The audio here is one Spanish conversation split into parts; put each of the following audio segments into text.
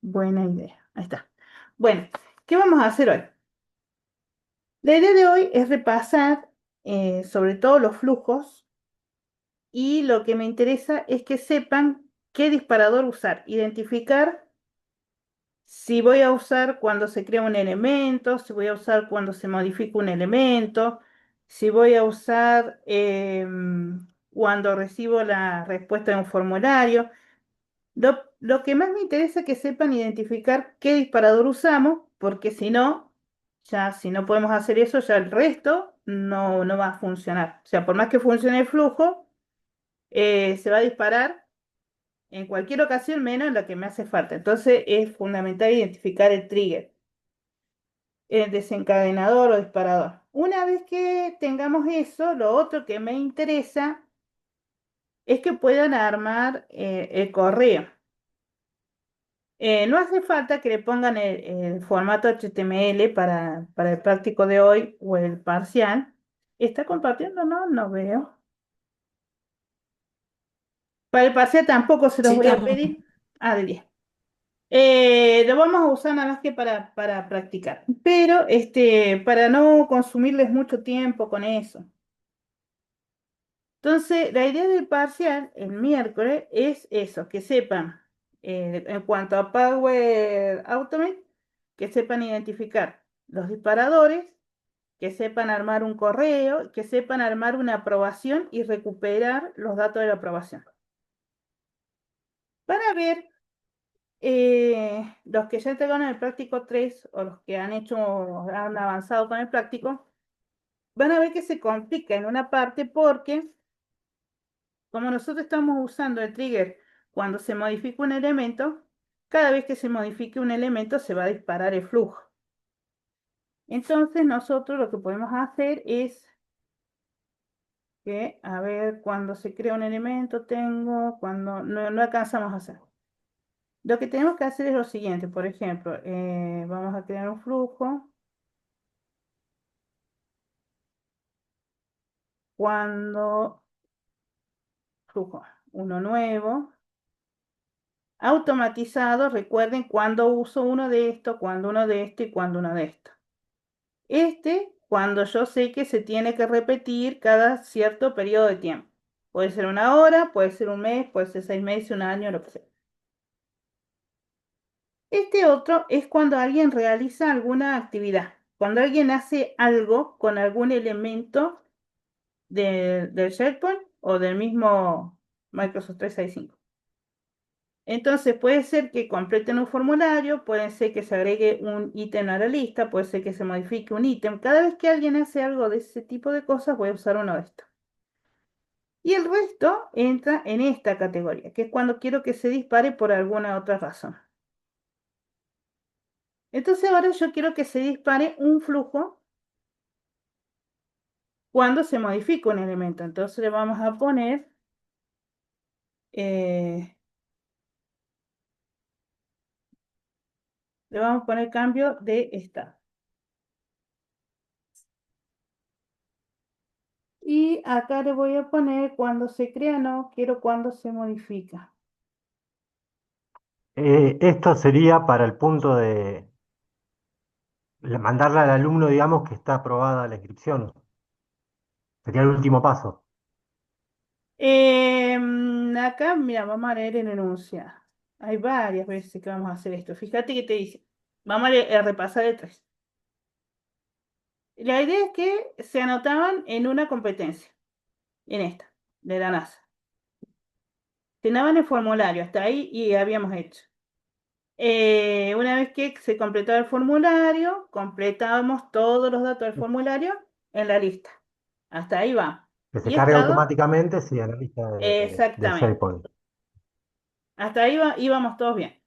Buena idea. Ahí está. Bueno, ¿qué vamos a hacer hoy? La idea de hoy es repasar sobre todo los flujos y lo que me interesa es que sepan qué disparador usar, identificar si voy a usar cuando se crea un elemento, si voy a usar cuando se modifica un elemento, si voy a usar cuando recibo la respuesta de un formulario. Lo que más me interesa es que sepan identificar qué disparador usamos, porque si no, ya si no podemos hacer eso, ya el resto no va a funcionar. O sea, por más que funcione el flujo, se va a disparar en cualquier ocasión menos en la que me hace falta. Entonces es fundamental identificar el trigger, el desencadenador o disparador. Una vez que tengamos eso, lo otro que me interesa es que puedan armar el correo. No hace falta que le pongan el formato HTML para el práctico de hoy o el parcial. ¿Está compartiendo? No, no veo. Para el parcial tampoco se los Sí, voy a estamos. pedir. Ah, de 10. Lo vamos a usar nada más que para practicar. Pero para no consumirles mucho tiempo con eso. Entonces, la idea del parcial el miércoles es eso, que sepan, en cuanto a Power Automate, que sepan identificar los disparadores, que sepan armar un correo, que sepan armar una aprobación y recuperar los datos de la aprobación. Para ver los que ya entregaron el práctico 3 o los que han avanzado con el práctico, van a ver que se complica en una parte porque como nosotros estamos usando el trigger cuando se modifica un elemento, cada vez que se modifique un elemento se va a disparar el flujo. Entonces nosotros lo que podemos hacer es que, a ver, cuando se crea un elemento tengo, cuando no alcanzamos a hacer. Lo que tenemos que hacer es lo siguiente, por ejemplo, vamos a crear un flujo. Cuando, flujo, uno nuevo, automatizado, recuerden cuando uso uno de estos, cuando uno de este y cuando uno de estos. Cuando yo sé que se tiene que repetir cada cierto periodo de tiempo. Puede ser una hora, puede ser un mes, puede ser 6 meses, un año, lo que sea. Este otro es cuando alguien realiza alguna actividad, cuando alguien hace algo con algún elemento del SharePoint o del mismo Microsoft 365. Entonces puede ser que completen un formulario, puede ser que se agregue un ítem a la lista, puede ser que se modifique un ítem. Cada vez que alguien hace algo de ese tipo de cosas, voy a usar uno de estos. Y el resto entra en esta categoría, que es cuando quiero que se dispare por alguna otra razón. Entonces ahora yo quiero que se dispare un flujo cuando se modifica un elemento. Entonces eh, le vamos a poner cambio de estado. Y acá le voy a poner cuando se crea, no, quiero cuando se modifica. Esto sería para el punto de mandarle al alumno, digamos, que está aprobada la inscripción. Sería el último paso. Acá, mira, vamos a leer el enunciado. Hay varias veces que vamos a hacer esto. Fíjate que te dice, vamos a repasar el 3. La idea es que se anotaban en una competencia, en esta, de la NASA. Llenaban el formulario, hasta ahí y habíamos hecho. Una vez que se completaba el formulario, completábamos todos los datos del formulario en la lista. Hasta ahí va. Que se Y cargue estado, automáticamente, sí, en la lista de exactamente. SharePoint. Hasta ahí íbamos todos bien.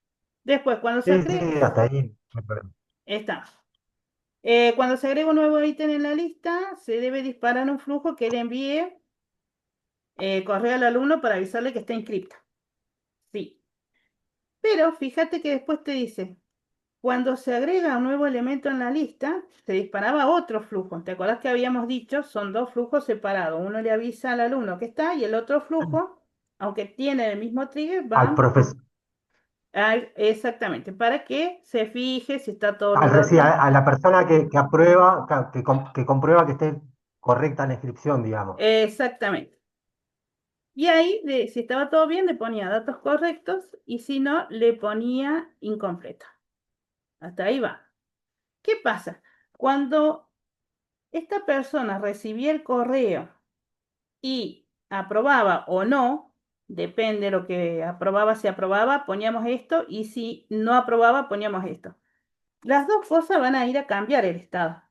Después, cuando se Sí, sí, agrega, hasta ahí. No hay problema. está. Cuando se agrega un nuevo ítem en la lista, se debe disparar un flujo que le envíe correo al alumno para avisarle que está inscrito. Sí. Pero fíjate que después te dice, cuando se agrega un nuevo elemento en la lista, se disparaba otro flujo. ¿Te acordás que habíamos dicho? Son dos flujos separados. Uno le avisa al alumno que está y el otro flujo, aunque tiene el mismo trigger, Al va. profesor. Exactamente, para que se fije si está todos los Al, sí, datos. a la persona que aprueba, que comprueba que esté correcta la inscripción, digamos. Exactamente. Y ahí, si estaba todo bien, le ponía datos correctos y si no, le ponía incompleta. Hasta ahí va. ¿Qué pasa? Cuando esta persona recibía el correo y aprobaba o no, depende de lo que aprobaba, si aprobaba, poníamos esto y si no aprobaba, poníamos esto. Las dos cosas van a ir a cambiar el estado.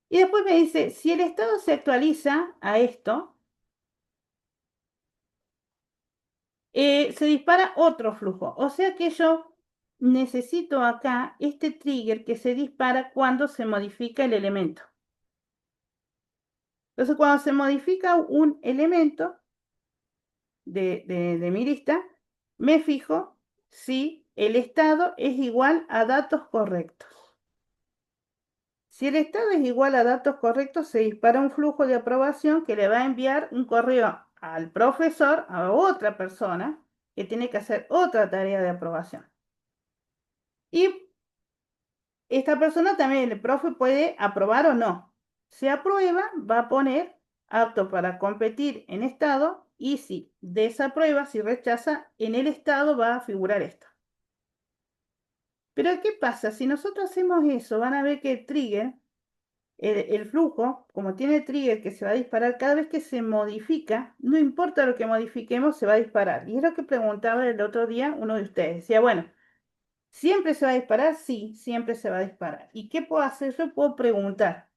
Y después me dice, si el estado se actualiza a esto, se dispara otro flujo. O sea que yo necesito acá este trigger que se dispara cuando se modifica el elemento. Entonces, cuando se modifica un elemento de mi lista, me fijo si el estado es igual a datos correctos. Si el estado es igual a datos correctos, se dispara un flujo de aprobación que le va a enviar un correo al profesor, a otra persona, que tiene que hacer otra tarea de aprobación. Y esta persona también, el profe, puede aprobar o no. Si aprueba, va a poner apto para competir en estado y si desaprueba, si rechaza, en el estado va a figurar esto. Pero ¿qué pasa? Si nosotros hacemos eso, van a ver que el trigger, el flujo, como tiene trigger que se va a disparar cada vez que se modifica, no importa lo que modifiquemos, se va a disparar. Y es lo que preguntaba el otro día uno de ustedes. Decía, bueno, ¿siempre se va a disparar? Sí, siempre se va a disparar. ¿Y qué puedo hacer? Yo puedo preguntar,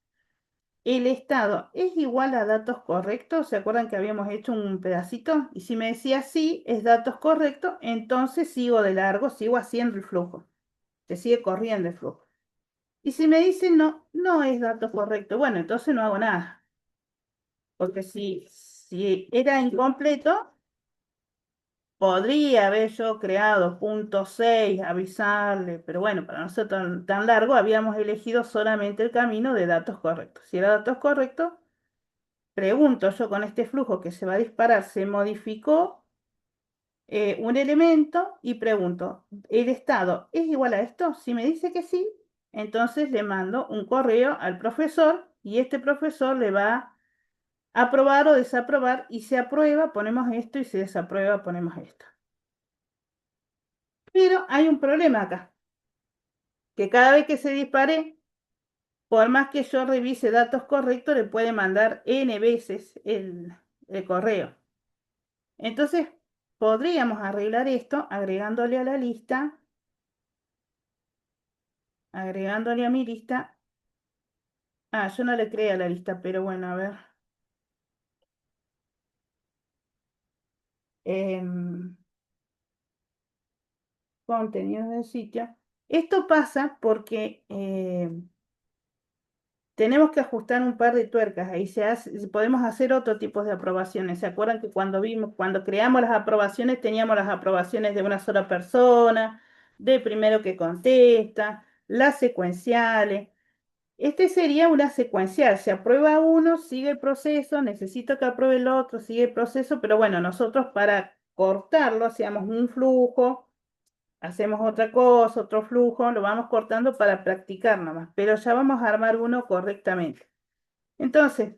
¿el estado es igual a datos correctos? ¿Se acuerdan que habíamos hecho un pedacito? Y si me decía sí, es datos correctos, entonces sigo de largo, sigo haciendo el flujo. Se sigue corriendo el flujo. Y si me dice no, no es datos correcto, bueno, entonces no hago nada. Porque si era incompleto, podría haber yo creado punto 6, avisarle, pero bueno, para no ser tan largo, habíamos elegido solamente el camino de datos correctos. Si era datos correctos, pregunto yo con este flujo que se va a disparar, ¿se modificó un elemento? Y pregunto, ¿el estado es igual a esto? Si me dice que sí, entonces le mando un correo al profesor y este profesor le va a aprobar o desaprobar y si aprueba ponemos esto y si desaprueba ponemos esto. Pero hay un problema acá, que cada vez que se dispare, por más que yo revise datos correctos, le puede mandar N veces el correo. Entonces, podríamos arreglar esto agregándole a la lista, agregándole a mi lista. Ah, yo no le creé a la lista, pero bueno, a ver. Em, Contenidos del sitio. Esto pasa porque tenemos que ajustar un par de tuercas. Ahí podemos hacer otro tipo de aprobaciones. ¿Se acuerdan que cuando creamos las aprobaciones, teníamos las aprobaciones de una sola persona, de primero que contesta, las secuenciales? Este sería una secuencial. Se aprueba uno, sigue el proceso, necesito que apruebe el otro, sigue el proceso, pero bueno, nosotros para cortarlo hacíamos un flujo, hacemos otra cosa, otro flujo, lo vamos cortando para practicar nomás, pero ya vamos a armar uno correctamente. Entonces,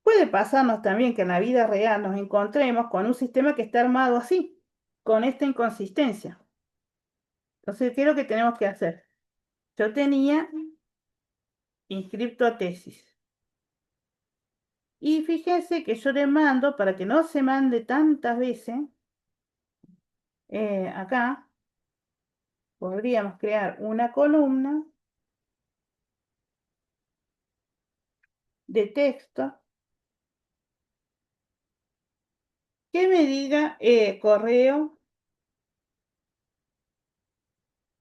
puede pasarnos también que en la vida real nos encontremos con un sistema que está armado así, con esta inconsistencia. Entonces, ¿qué es lo que tenemos que hacer? Yo tenía inscripto a tesis. Y fíjense que yo le mando, para que no se mande tantas veces, acá podríamos crear una columna de texto que me diga correo.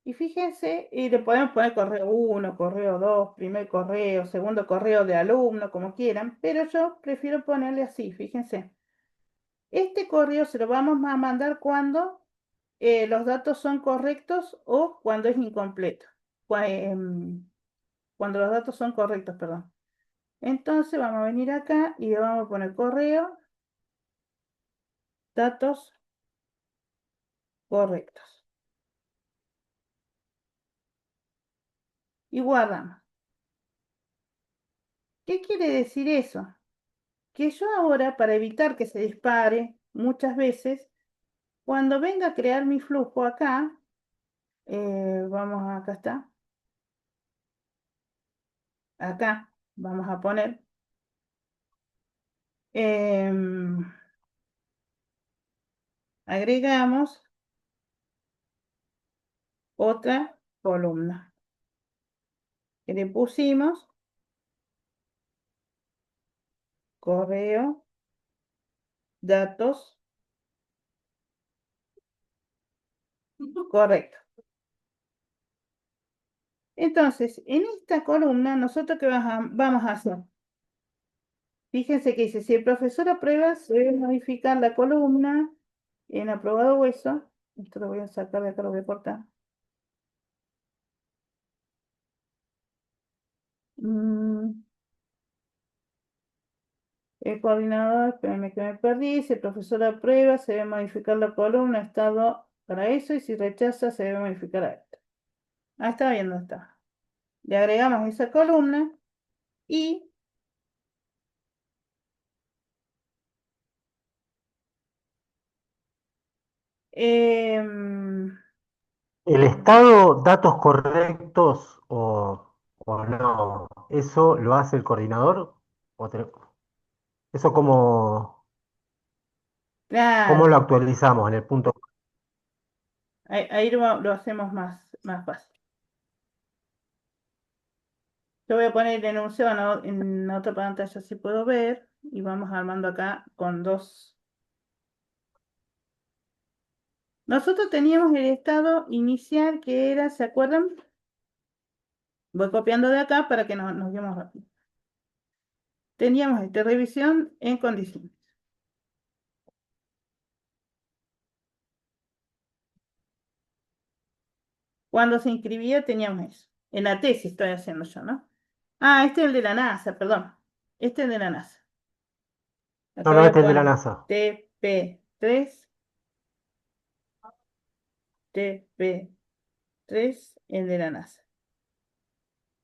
Y fíjense, y le podemos poner correo 1, correo 2, primer correo, segundo correo de alumno, como quieran, pero yo prefiero ponerle así, fíjense. Este correo se lo vamos a mandar cuando los datos son correctos o cuando es incompleto. Cuando los datos son correctos, perdón. Entonces vamos a venir acá y le vamos a poner correo, datos correctos. Y guardamos. ¿Qué quiere decir eso? Que yo ahora, para evitar que se dispare muchas veces, cuando venga a crear mi flujo acá, acá está, acá vamos a poner, em, agregamos otra columna que le pusimos correo, datos, correcto. Entonces, en esta columna, nosotros qué vamos a hacer. Fíjense que dice, si el profesor aprueba, se debe modificar la columna en aprobado hueso. Esto lo voy a sacar de acá, lo voy a cortar. Mm, el coordinador, espérenme que me perdí. Si el profesor aprueba, se debe modificar la columna, estado para eso, y si rechaza, se debe modificar a esto. Ah, está viendo, está. Le agregamos esa columna y em, El estado, datos correctos o no, ¿eso lo hace el coordinador? ¿O eso cómo lo claro, actualizamos en el punto? ahí lo hacemos más fácil. Yo voy a poner el enunciado en otra pantalla si puedo ver y vamos armando acá con dos. Nosotros teníamos el estado inicial que era, ¿se acuerdan? Voy copiando de acá para que nos guiemos rápido. Teníamos esta revisión en condiciones. Cuando se inscribía teníamos eso. En la tesis estoy haciendo yo, ¿no? Ah, este es el de la NASA, perdón. Este es el de la NASA. No, Acá no, voy a este es de la poner NASA. TP3, TP3, el de la NASA.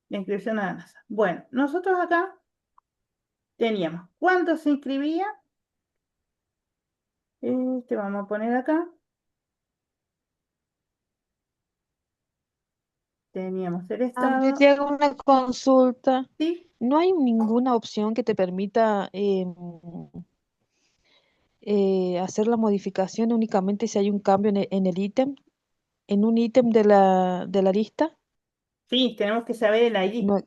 La inscripción a la NASA. Bueno, nosotros acá teníamos cuánto se inscribía. Este vamos a poner acá. Teníamos el Yo te estado. hago una consulta. Sí, ¿No hay ninguna opción que te permita hacer la modificación únicamente si hay un cambio en el ítem, en un ítem de la lista? sí, tenemos que saber el ID. No,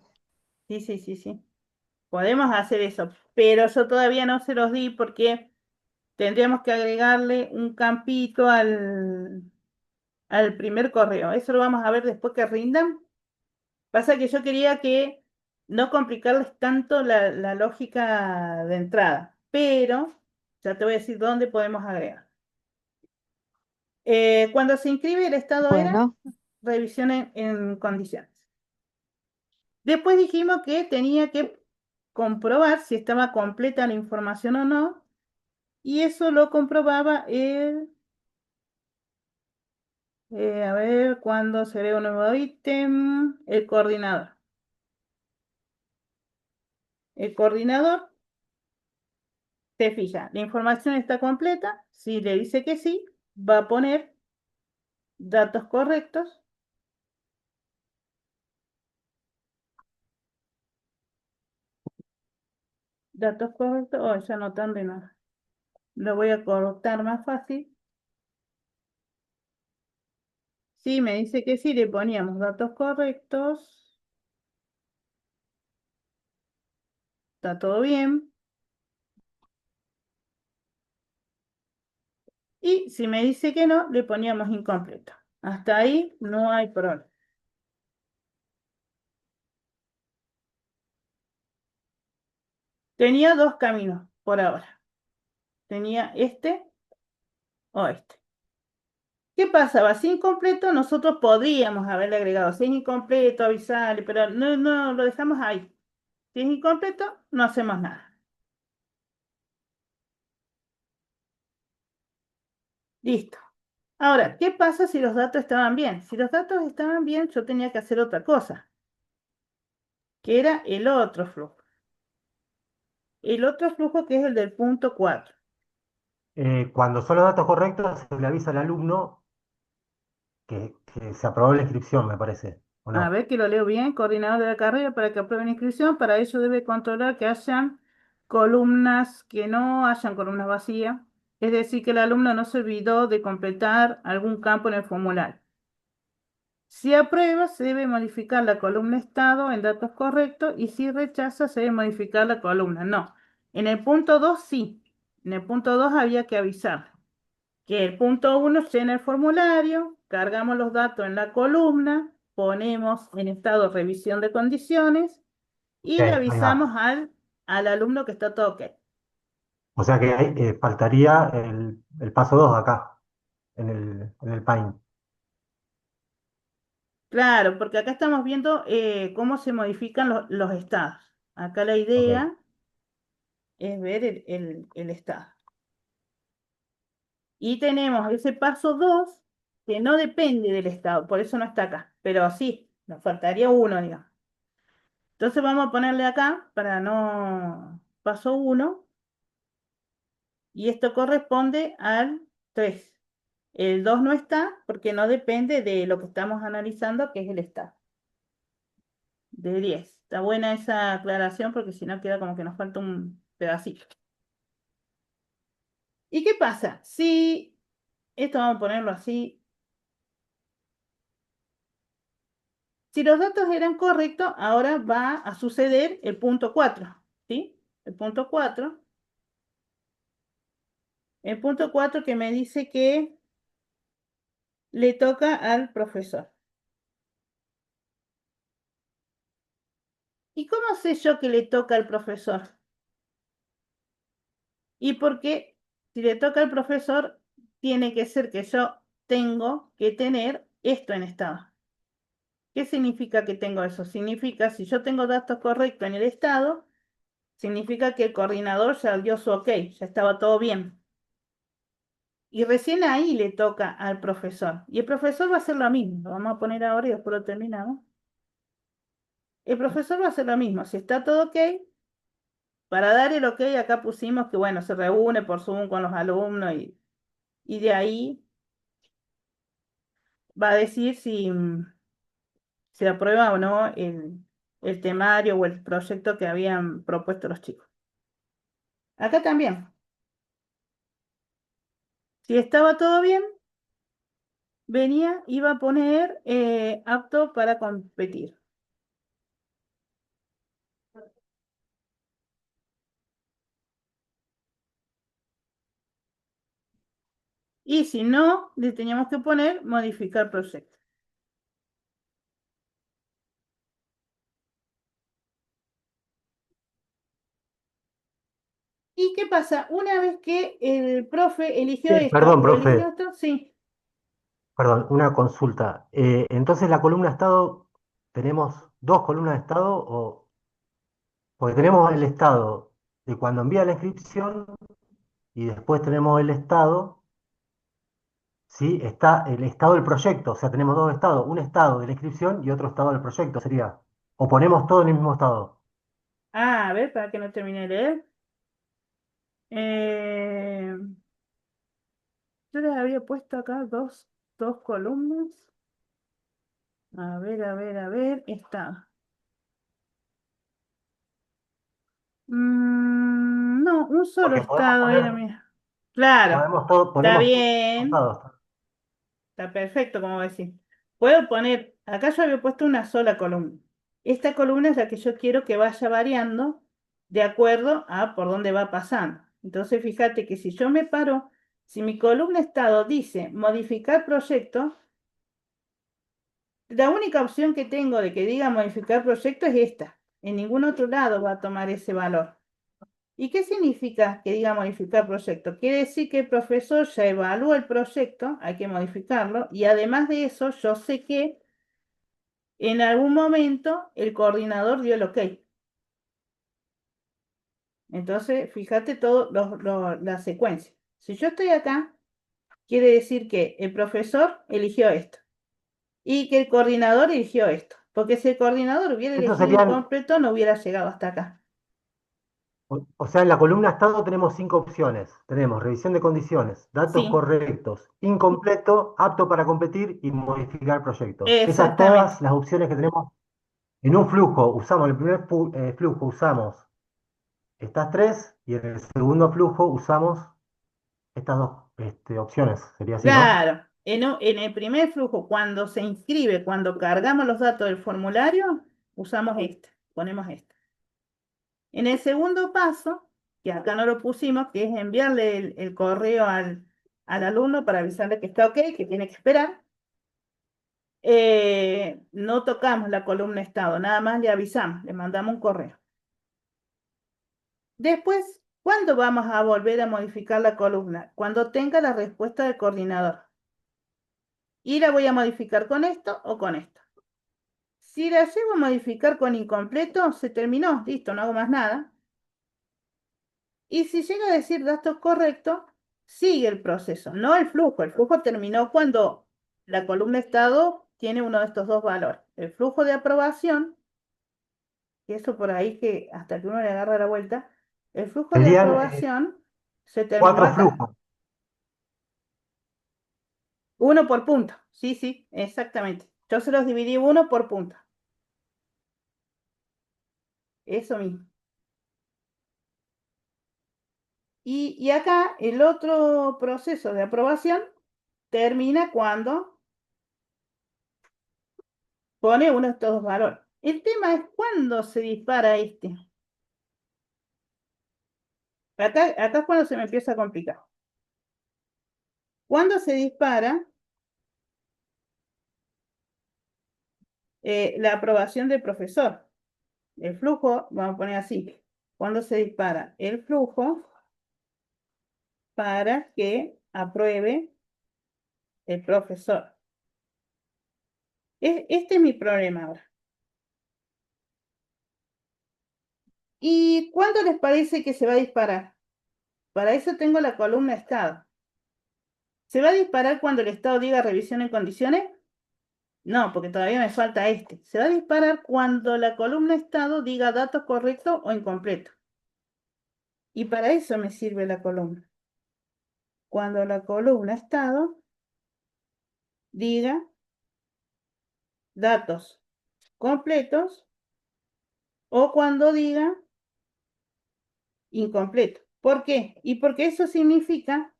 Sí, sí, sí, sí. Podemos hacer eso, pero yo todavía no se los di porque tendríamos que agregarle un campito al primer correo. Eso lo vamos a ver después que rindan. Pasa que yo quería que no complicarles tanto la lógica de entrada, pero ya te voy a decir dónde podemos agregar. Cuando se inscribe el estado era bueno, revisión en condiciones. Después dijimos que tenía que comprobar si estaba completa la información o no, y eso lo comprobaba a ver, cuando se ve un nuevo ítem, el coordinador. El coordinador se fija, la información está completa, si le dice que sí, va a poner datos correctos, oh, ya no tan de nada. Lo voy a cortar más fácil. Si me dice que sí, le poníamos datos correctos, está todo bien. Y si me dice que no, le poníamos incompleto. Hasta ahí no hay problema. Tenía dos caminos por ahora. Tenía este o este. ¿Qué pasaba? Si incompleto, nosotros podríamos haberle agregado. Si es incompleto, avisarle, pero no lo dejamos ahí. Si es incompleto, no hacemos nada. Listo. Ahora, ¿qué pasa si los datos estaban bien? Si los datos estaban bien, yo tenía que hacer otra cosa, que era el otro flujo. El otro flujo que es el del punto 4. Cuando son los datos correctos, se le avisa al alumno que se aprobó la inscripción, me parece, ¿o A no? ver que lo leo bien, coordinador de la carrera para que aprueben inscripción. Para ello debe controlar que hayan columnas, que no hayan columnas vacías. Es decir, que el alumno no se olvidó de completar algún campo en el formulario. Si aprueba, se debe modificar la columna estado en datos correctos y si rechaza, se debe modificar la columna. No. En el punto 2 sí. En el punto 2 había que avisar que el punto 1 llena el formulario, cargamos los datos en la columna, ponemos en estado revisión de condiciones Ok, y le ahí va. avisamos al alumno que está todo ok. O sea que ahí, faltaría el paso 2 acá, en el Paint. Claro, porque acá estamos viendo cómo se modifican los estados. Acá la Ok. idea es ver el estado. Y tenemos ese paso 2 que no depende del estado, por eso no está acá, pero sí, nos faltaría uno, digamos. Entonces vamos a ponerle acá para no paso 1 y esto corresponde al 3. El 2 no está porque no depende de lo que estamos analizando, que es el estado de 10. Está buena esa aclaración porque si no queda como que nos falta un pedacito. ¿Y qué pasa? Si esto vamos a ponerlo así. Si los datos eran correctos, ahora va a suceder el punto 4, ¿sí? El punto 4. El punto 4 que me dice que le toca al profesor. ¿Y cómo sé yo que le toca al profesor? Y porque si le toca al profesor, tiene que ser que yo tengo que tener esto en estado. ¿Qué significa que tengo eso? Significa, si yo tengo datos correctos en el estado, significa que el coordinador ya dio su ok, ya estaba todo bien. Y recién ahí le toca al profesor. Y el profesor va a hacer lo mismo. Lo vamos a poner ahora y después lo terminamos. El profesor va a hacer lo mismo. Si está todo ok, para dar el ok, acá pusimos que, bueno, se reúne por Zoom con los alumnos y de ahí va a decir si se aprueba o no el temario o el proyecto que habían propuesto los chicos. Acá también. Si estaba todo bien, venía, iba a poner apto para competir. Y si no, le teníamos que poner modificar proyecto. ¿Y qué pasa? Una vez que el profe eligió esto Perdón, o eligió profe, esto, sí. perdón, una consulta. Entonces, la columna estado, ¿tenemos dos columnas de estado? Porque tenemos el estado de cuando envía la inscripción y después tenemos el estado, ¿sí? Está el estado del proyecto, o sea, tenemos dos estados, un estado de la inscripción y otro estado del proyecto, sería. O ponemos todo en el mismo estado. Ah, a ver, para que no termine de leer. Eh, yo les había puesto acá dos columnas. A ver, está. No, un solo Porque estado era, mira. Claro, está ponemos todos los bien. estados. Está perfecto, como decir. Puedo poner, acá yo había puesto una sola columna. Esta columna es la que yo quiero que vaya variando de acuerdo a por dónde va pasando. Entonces, fíjate que si yo me paro, si mi columna estado dice modificar proyecto, la única opción que tengo de que diga modificar proyecto es esta. En ningún otro lado va a tomar ese valor. ¿Y qué significa que diga modificar proyecto? Quiere decir que el profesor ya evalúa el proyecto, hay que modificarlo, y además de eso, yo sé que en algún momento el coordinador dio el ok. Entonces, fíjate todo la secuencia. Si yo estoy acá quiere decir que el profesor eligió esto y que el coordinador eligió esto. Porque si el coordinador hubiera Estos elegido serían, incompleto, no hubiera llegado hasta acá. o sea, en la columna estado tenemos 5 opciones. Tenemos revisión de condiciones, datos Sí, correctos, incompleto, apto para competir y modificar proyectos. Esas exactamente. todas las opciones que tenemos en un flujo. Usamos el primer flujo, usamos estas tres y en el segundo flujo usamos estas dos opciones. Sería así, ¿no? Claro, en el primer flujo, cuando se inscribe, cuando cargamos los datos del formulario, usamos este, ponemos este. En el segundo paso, que acá no lo pusimos, que es enviarle el correo al alumno para avisarle que está ok, que tiene que esperar, no tocamos la columna estado, nada más le avisamos, le mandamos un correo. Después, ¿cuándo vamos a volver a modificar la columna? Cuando tenga la respuesta del coordinador. Y la voy a modificar con esto o con esto. Si la llego a modificar con incompleto, se terminó, listo, no hago más nada. Y si llega a decir datos correctos, sigue el proceso, no el flujo. El flujo terminó cuando la columna estado tiene uno de estos dos valores. El flujo de aprobación, que eso por ahí que hasta que uno le agarra la vuelta, el flujo de Serían aprobación se terminó 4 flujos. acá. Uno por punto. Sí, sí, exactamente. Yo se los dividí uno por punto. Eso mismo. Y acá el otro proceso de aprobación termina cuando pone uno de estos dos valores. El tema es cuándo se dispara este. Acá es cuando se me empieza a complicar. Cuando se dispara la aprobación del profesor. El flujo, vamos a poner así. Cuando se dispara el flujo para que apruebe el profesor. Este es mi problema ahora. ¿Y cuándo les parece que se va a disparar? Para eso tengo la columna estado. ¿Se va a disparar cuando el estado diga revisión en condiciones? No, porque todavía me falta este. Se va a disparar cuando la columna estado diga datos correctos o incompletos. Y para eso me sirve la columna. Cuando la columna estado diga datos completos o cuando diga incompleto. ¿Por qué? Y porque eso significa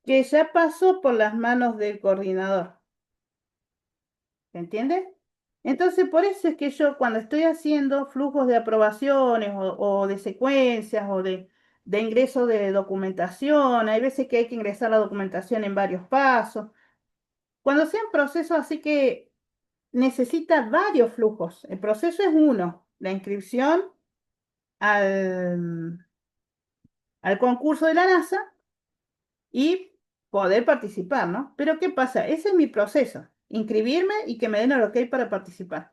que ya pasó por las manos del coordinador. ¿Se entiende? Entonces, por eso es que yo cuando estoy haciendo flujos de aprobaciones o de secuencias o de ingreso de documentación, hay veces que hay que ingresar la documentación en varios pasos. Cuando sean procesos así que necesita varios flujos, el proceso es uno, la inscripción al, al concurso de la NASA y poder participar, ¿no? Pero ¿qué pasa? Ese es mi proceso, inscribirme y que me den el ok para participar.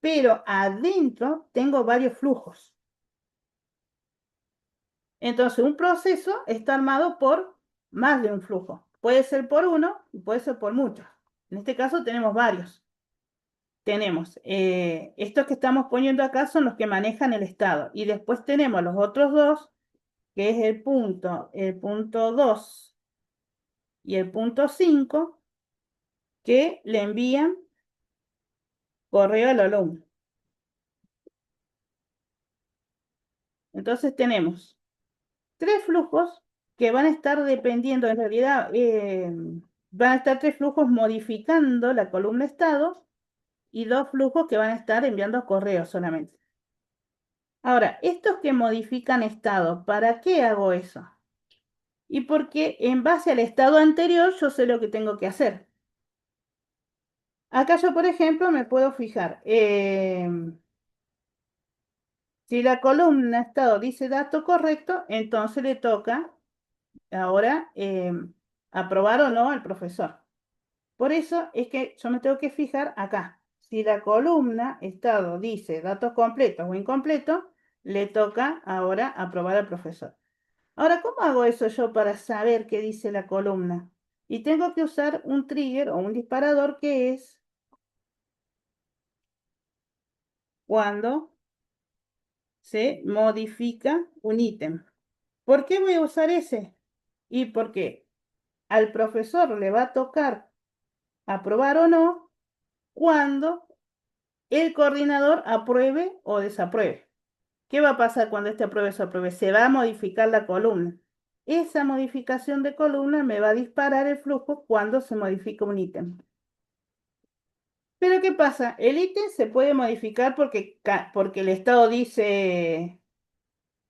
Pero adentro tengo varios flujos. Entonces, un proceso está armado por más de un flujo. Puede ser por uno y puede ser por muchos. En este caso tenemos varios. Tenemos estos que estamos poniendo acá son los que manejan el estado. Y después tenemos los otros dos, que es el punto 2 y el punto 5, que le envían correo al alumno. Entonces tenemos tres flujos que van a estar dependiendo, en realidad, van a estar tres flujos modificando la columna estado y dos flujos que van a estar enviando correos solamente. Ahora, estos que modifican estado, ¿para qué hago eso? Y porque en base al estado anterior yo sé lo que tengo que hacer. Acá yo, por ejemplo, me puedo fijar, si la columna estado dice dato correcto, entonces le toca ahora aprobar o no al profesor. Por eso es que yo me tengo que fijar acá. Si la columna estado dice datos completos o incompletos, le toca ahora aprobar al profesor. Ahora, ¿cómo hago eso yo para saber qué dice la columna? Y tengo que usar un trigger o un disparador que es cuando se modifica un ítem. ¿Por qué voy a usar ese? Y porque al profesor le va a tocar aprobar o no cuando el coordinador apruebe o desapruebe. ¿Qué va a pasar cuando este apruebe o desapruebe? Se va a modificar la columna. Esa modificación de columna me va a disparar el flujo cuando se modifica un ítem. Pero ¿qué pasa? El ítem se puede modificar porque el estado dice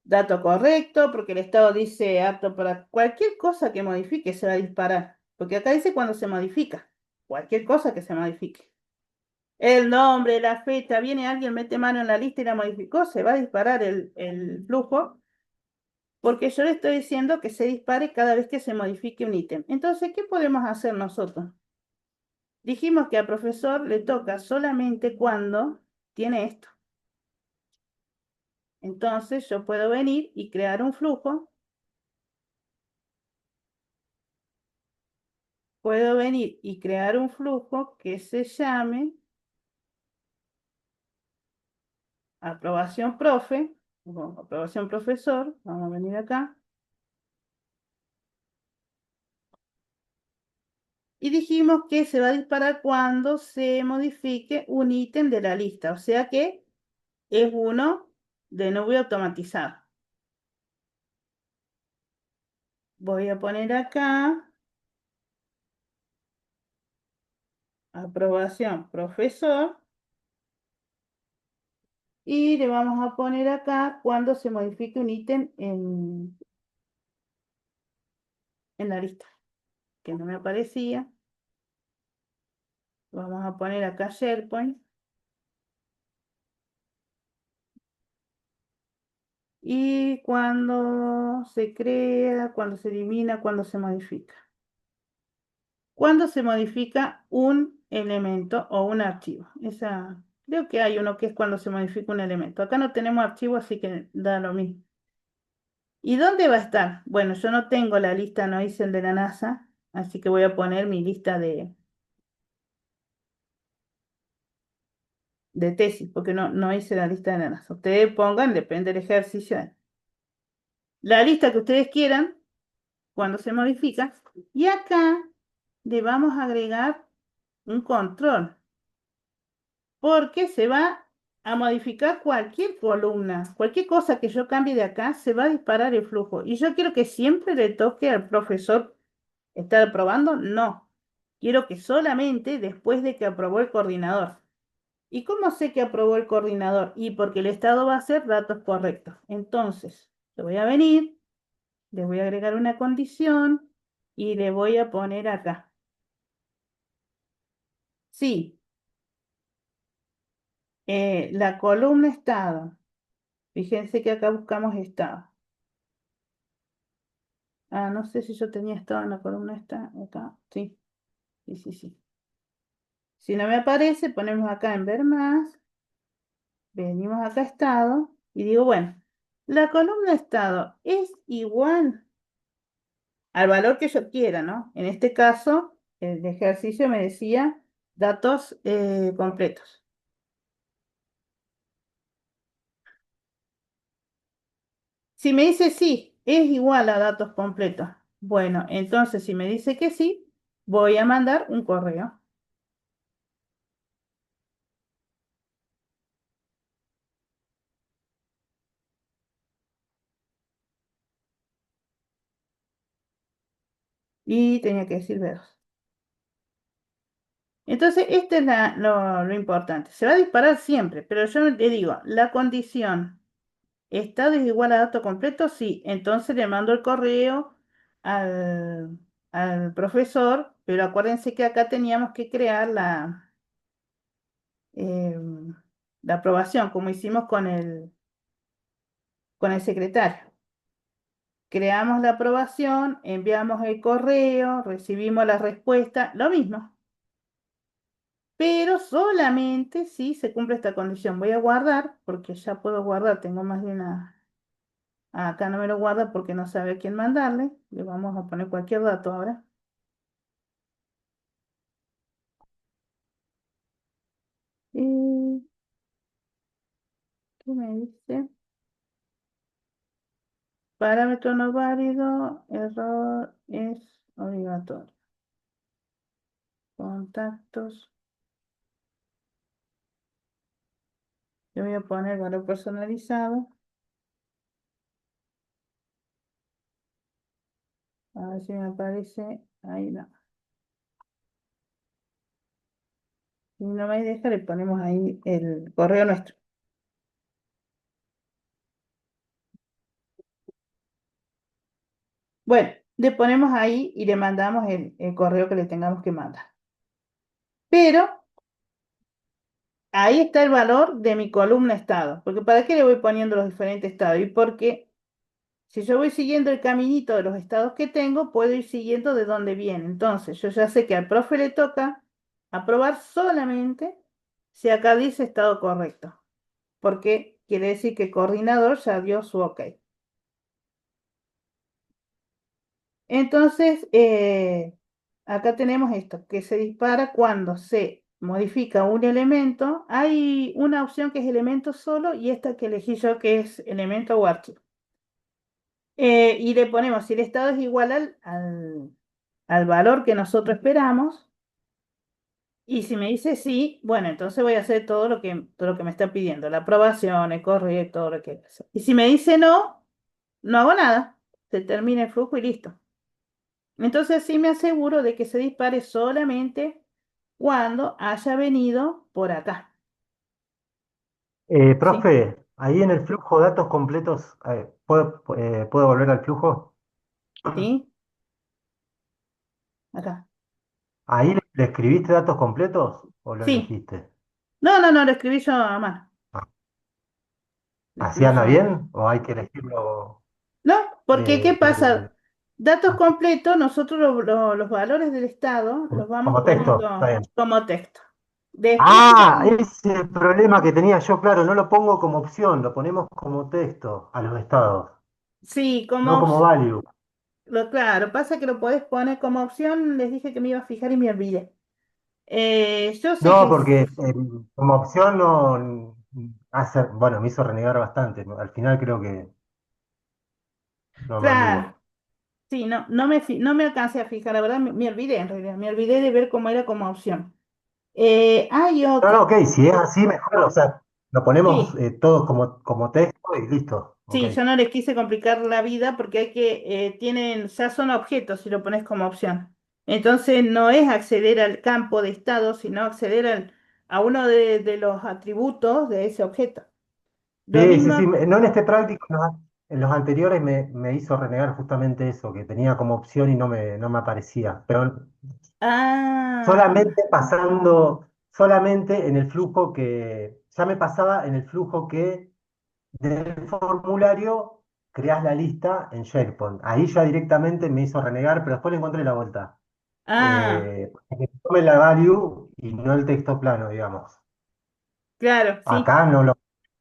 dato correcto, porque el estado dice apto para cualquier cosa que modifique se va a disparar. Porque acá dice cuando se modifica. Cualquier cosa que se modifique. El nombre, la fecha, viene alguien, mete mano en la lista y la modificó, se va a disparar el flujo, porque yo le estoy diciendo que se dispare cada vez que se modifique un ítem. Entonces, ¿qué podemos hacer nosotros? Dijimos que al profesor le toca solamente cuando tiene esto. Entonces, yo puedo venir y crear un flujo. Puedo venir y crear un flujo que se llame aprobación profe, o aprobación profesor. Vamos a venir acá. Y dijimos que se va a disparar cuando se modifique un ítem de la lista, o sea que es uno de nube automatizado. Voy a poner acá aprobación profesor y le vamos a poner acá cuando se modifique un ítem en la lista, que no me aparecía. Vamos a poner acá SharePoint. Y cuando se crea, cuando se elimina, cuando se modifica. Cuando se modifica un elemento o un archivo. Creo que hay uno que es cuando se modifica un elemento. Acá no tenemos archivo, así que da lo mismo. ¿Y dónde va a estar? Bueno, yo no tengo la lista, no hice el de la NASA, así que voy a poner mi lista de tesis, porque no hice la lista de la NASA. Ustedes pongan, depende del ejercicio, la lista que ustedes quieran cuando se modifica. Y acá le vamos a agregar un control, porque se va a modificar cualquier columna, cualquier cosa que yo cambie de acá, se va a disparar el flujo. Y yo quiero que siempre le toque al profesor estar aprobando, no. Quiero que solamente después de que aprobó el coordinador. ¿Y cómo sé que aprobó el coordinador? Y porque el estado va a ser datos correctos. Entonces, le voy a venir, le voy a agregar una condición y le voy a poner acá. Sí, la columna estado. Fíjense que acá buscamos estado. Ah, no sé si yo tenía estado en la columna esta, acá. Sí, sí, sí, sí. Si no me aparece, ponemos acá en ver más. Venimos acá a estado y digo, bueno, la columna estado es igual al valor que yo quiera, ¿no? En este caso, el ejercicio me decía datos completos. Si me dice sí, es igual a datos completos. Bueno, entonces si me dice que sí, voy a mandar un correo. Y tenía que decir veros. Entonces, este es lo importante. Se va a disparar siempre, pero yo le digo, la condición, ¿estado es igual a dato completo? Sí, entonces le mando el correo al, al profesor, pero acuérdense que acá teníamos que crear la aprobación, como hicimos con el secretario. Creamos la aprobación, enviamos el correo, recibimos la respuesta, lo mismo. Pero solamente si se cumple esta condición. Voy a guardar, porque ya puedo guardar, tengo más de una. Acá no me lo guarda porque no sabe a quién mandarle. Le vamos a poner cualquier dato ahora. ¿Qué me dice? Parámetro no válido, error es obligatorio. Contactos. Yo voy a poner valor personalizado. A ver si me aparece. Ahí no. Si no me deja, le ponemos ahí el correo nuestro. Bueno, le ponemos ahí y le mandamos el correo que le tengamos que mandar. Pero ahí está el valor de mi columna estado. Porque ¿para qué le voy poniendo los diferentes estados? Y porque si yo voy siguiendo el caminito de los estados que tengo, puedo ir siguiendo de dónde viene. Entonces, yo ya sé que al profe le toca aprobar solamente si acá dice estado correcto. Porque quiere decir que el coordinador ya dio su ok. Entonces, acá tenemos esto, que se dispara cuando se modifica un elemento. Hay una opción que es elemento solo y esta que elegí yo que es elemento o archivo. Y le ponemos si el estado es igual al valor que nosotros esperamos. Y si me dice sí, bueno, entonces voy a hacer todo lo que me está pidiendo, la aprobación, el correo, todo lo que hay que hacer. Y si me dice no, no hago nada. Se termina el flujo y listo. Entonces sí me aseguro de que se dispare solamente cuando haya venido por acá. ¿Sí? Profe, ahí en el flujo de datos completos, ¿puedo volver al flujo? ¿Sí? Acá. ¿Ahí le escribiste datos completos o lo Sí. elegiste? No, no, no, lo escribí yo a mano. Ah, Lo ¿así escribí yo anda a mano. bien o hay que elegirlo No, porque ¿qué eh, pasa? Datos completos, nosotros los valores del estado los vamos como texto? Está poniendo bien. como texto. Después, Ah, ese es el problema que tenía yo, claro, no lo pongo como opción, lo ponemos como texto a los estados, sí, no como value. claro, pasa que lo podés poner como opción, les dije que me iba a fijar y me olvidé. Yo sé No, que porque como opción no bueno, me hizo renegar bastante. Al final creo que no me claro, anduvo. sí, no, no me alcancé a fijar, la verdad me olvidé en realidad, me olvidé de ver cómo era como opción. Hay No, no, otra, ok, si es así, mejor. O sea, lo ponemos sí, todos como texto y listo. Ok. sí, yo no les quise complicar la vida porque ya son objetos si lo pones como opción. Entonces no es acceder al campo de estado, sino acceder a uno de los atributos de ese objeto. Lo Sí, sí, sí. mismo, No en este práctico, en los anteriores me hizo renegar justamente eso, que tenía como opción y no me aparecía. Pero ah, solamente solamente en el flujo ya me pasaba en el flujo que del formulario creás la lista en SharePoint. Ahí ya directamente me hizo renegar, pero después le encontré la vuelta. Que tome la value y no el texto plano, digamos. claro, sí. Acá no lo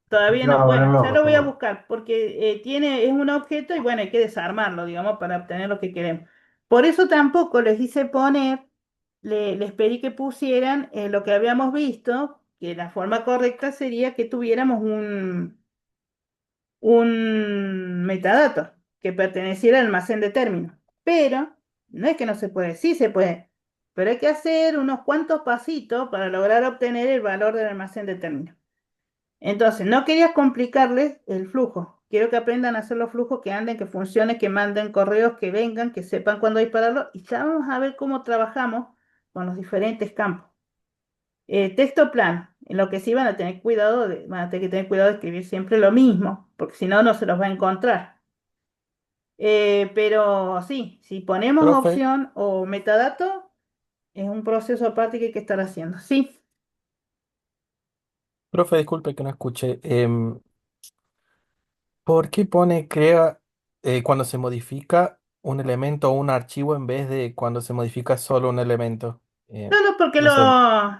Todavía iba no. a volver Bueno, ya loco, lo voy a seguro. buscar porque es un objeto y bueno, hay que desarmarlo, digamos, para obtener lo que queremos. Por eso tampoco les hice poner, les pedí que pusieran lo que habíamos visto, que la forma correcta sería que tuviéramos un metadato que perteneciera al almacén de términos. Pero no es que no se puede, sí se puede, pero hay que hacer unos cuantos pasitos para lograr obtener el valor del almacén de términos. Entonces, no quería complicarles el flujo. Quiero que aprendan a hacer los flujos que anden, que funcionen, que manden correos, que vengan, que sepan cuándo dispararlo. Y ya vamos a ver cómo trabajamos con los diferentes campos. Texto plano. En lo que sí van a tener que tener cuidado de escribir siempre lo mismo, porque si no, no se los va a encontrar. Pero sí, si ponemos Profe, opción o metadato, es un proceso aparte que hay que estar haciendo. Sí. profe, disculpe que no escuché. ¿Por qué pone crea cuando se modifica un elemento o un archivo en vez de cuando se modifica solo un elemento? No, no, porque No sé.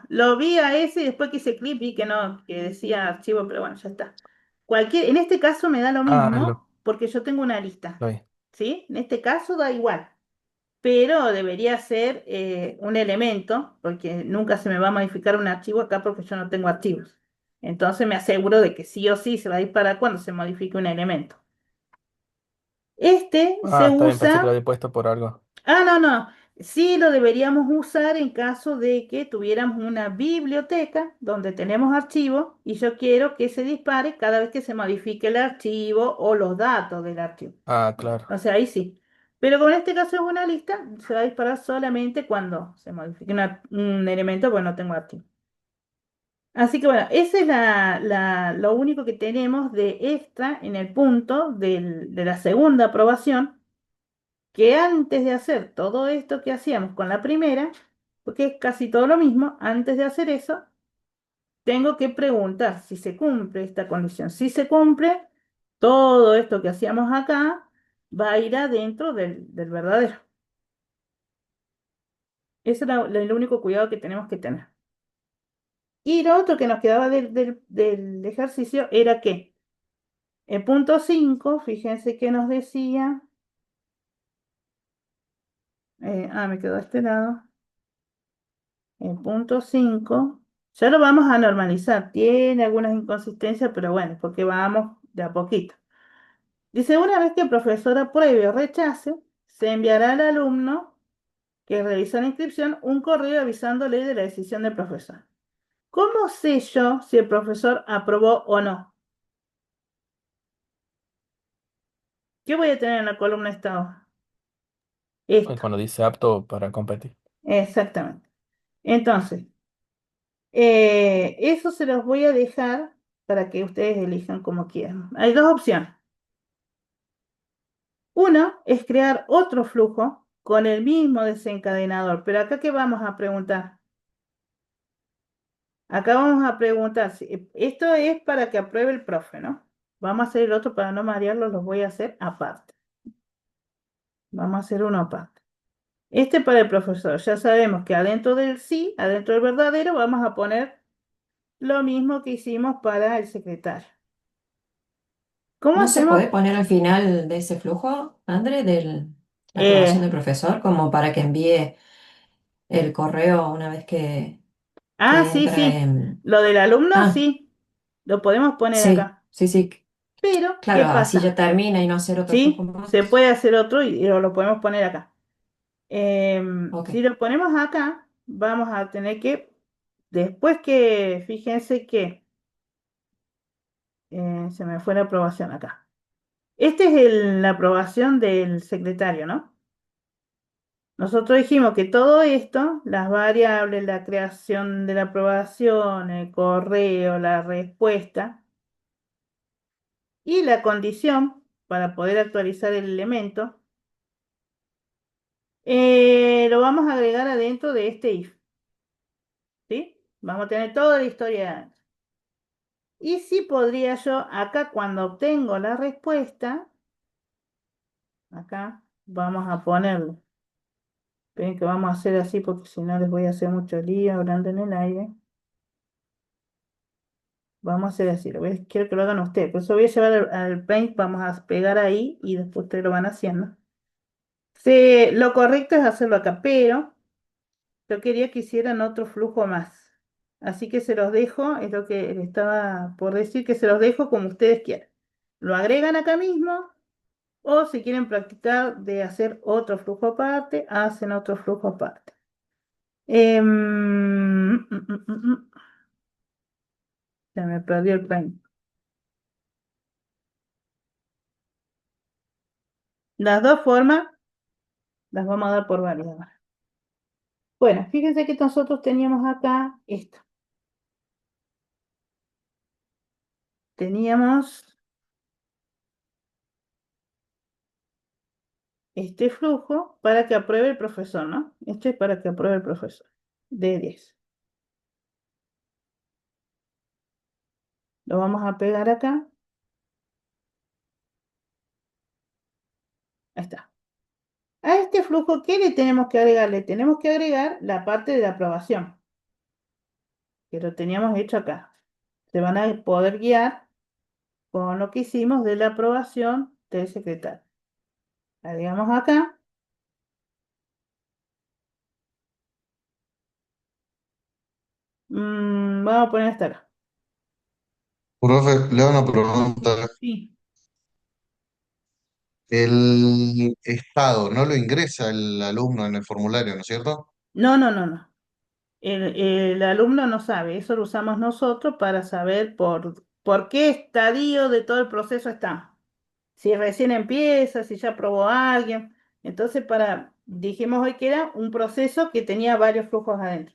lo vi a ese y después que hice clip vi que no, que decía archivo, pero bueno, ya está. En este caso me da lo Ah, mismo. porque yo tengo una lista, Lo vi. ¿sí? En este caso da igual, pero debería ser un elemento, porque nunca se me va a modificar un archivo acá porque yo no tengo archivos. Entonces me aseguro de que sí o sí se va a disparar cuando se modifique un elemento. Este se Ah, está bien, pensé que lo usa, había puesto por algo. no, no, sí lo deberíamos usar en caso de que tuviéramos una biblioteca donde tenemos archivos y yo quiero que se dispare cada vez que se modifique el archivo o los datos del archivo. Ah, claro. O sea, ahí sí. Pero como en este caso es una lista, se va a disparar solamente cuando se modifique un elemento, porque no tengo archivo. Así que bueno, ese es lo único que tenemos de extra en el punto de la segunda aprobación, que antes de hacer todo esto que hacíamos con la primera, porque es casi todo lo mismo, antes de hacer eso, tengo que preguntar si se cumple esta condición. Si se cumple, todo esto que hacíamos acá va a ir adentro del verdadero. Ese es el único cuidado que tenemos que tener. Y lo otro que nos quedaba del ejercicio era que el punto 5, fíjense que nos decía, me quedó a este lado, el punto 5, ya lo vamos a normalizar, tiene algunas inconsistencias, pero bueno, porque vamos de a poquito. Dice, una vez que el profesor apruebe o rechace, se enviará al alumno que realizó la inscripción un correo avisándole de la decisión del profesor. ¿Cómo sé yo si el profesor aprobó o no? ¿Qué voy a tener en la columna estado? Esto, Cuando dice apto para competir. exactamente. Entonces, eso se los voy a dejar para que ustedes elijan como quieran. Hay dos opciones. Uno es crear otro flujo con el mismo desencadenador, pero acá ¿qué vamos a preguntar? Acá vamos a preguntar, si, esto es para que apruebe el profe, ¿no? Vamos a hacer el otro para no marearlo, los voy a hacer aparte. Vamos a hacer uno aparte. Este para el profesor, ya sabemos que adentro del sí, adentro del verdadero, vamos a poner lo mismo que hicimos para el secretario. ¿Cómo ¿No se hacemos? puede poner al final de ese flujo, André, de la Eh, aprobación del profesor, como para que envíe el correo una vez que sí, entra sí. en... Lo del alumno, Ah, sí, lo podemos poner sí, acá. sí, sí. Pero, ¿qué Claro, así ya pasa? termina y no hacer otro flujo Sí, se más. puede hacer otro y lo podemos poner acá. Ok, Si lo ponemos acá, vamos a tener que, después que, fíjense que se me fue la aprobación acá. Esta es la aprobación del secretario, ¿no? Nosotros dijimos que todo esto, las variables, la creación de la aprobación, el correo, la respuesta y la condición para poder actualizar el elemento, lo vamos a agregar adentro de este if, ¿sí? Vamos a tener toda la historia adentro. Y sí podría yo, acá cuando obtengo la respuesta, acá vamos a ponerlo. Esperen que vamos a hacer así porque si no les voy a hacer mucho lío hablando en el aire. Vamos a hacer así, quiero que lo hagan ustedes. Por eso voy a llevar al Paint, vamos a pegar ahí y después ustedes lo van haciendo. Lo correcto es hacerlo acá, pero yo quería que hicieran otro flujo más. Así que se los dejo, es lo que les estaba por decir, que se los dejo como ustedes quieran. Lo agregan acá mismo o si quieren practicar de hacer otro flujo aparte, hacen otro flujo aparte. Se me perdió el Paint. Las dos formas las vamos a dar por válidas. Bueno, fíjense que nosotros teníamos acá esto. Teníamos este flujo para que apruebe el profesor, ¿no? Este es para que apruebe el profesor. De 10. Lo vamos a pegar acá. Ahí está. A este flujo, ¿qué le tenemos que agregar? Le tenemos que agregar la parte de la aprobación, que lo teníamos hecho acá. Se van a poder guiar con lo que hicimos de la aprobación del secretario. Agregamos acá. Vamos a poner hasta acá. Profe, le hago una pregunta. Sí. El estado no lo ingresa el alumno en el formulario, ¿no es cierto? No, no, no, no. El alumno no sabe, eso lo usamos nosotros para saber por qué estadio de todo el proceso está. Si recién empieza, si ya aprobó a alguien. Entonces, dijimos hoy que era un proceso que tenía varios flujos adentro.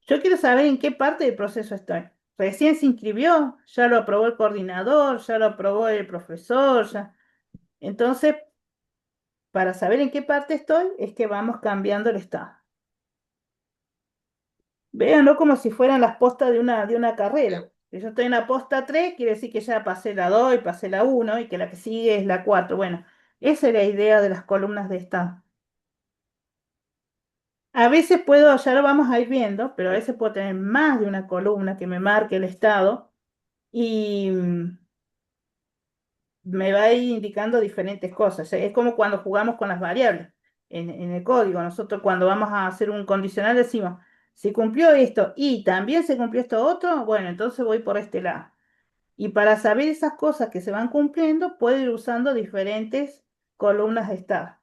Yo quiero saber en qué parte del proceso estoy. Recién se inscribió, ya lo aprobó el coordinador, ya lo aprobó el profesor, ya. Entonces, para saber en qué parte estoy, es que vamos cambiando el estado. Véanlo como si fueran las postas de una carrera. Si yo estoy en la posta 3, quiere decir que ya pasé la 2 y pasé la 1 y que la que sigue es la 4. Bueno, esa es la idea de las columnas de estado. A veces puedo, ya lo vamos a ir viendo, pero a veces puedo tener más de una columna que me marque el estado y me va a ir indicando diferentes cosas. Es como cuando jugamos con las variables en el código. Nosotros cuando vamos a hacer un condicional decimos, si cumplió esto y también se cumplió esto otro, bueno, entonces voy por este lado. Y para saber esas cosas que se van cumpliendo, puedo ir usando diferentes columnas de estado.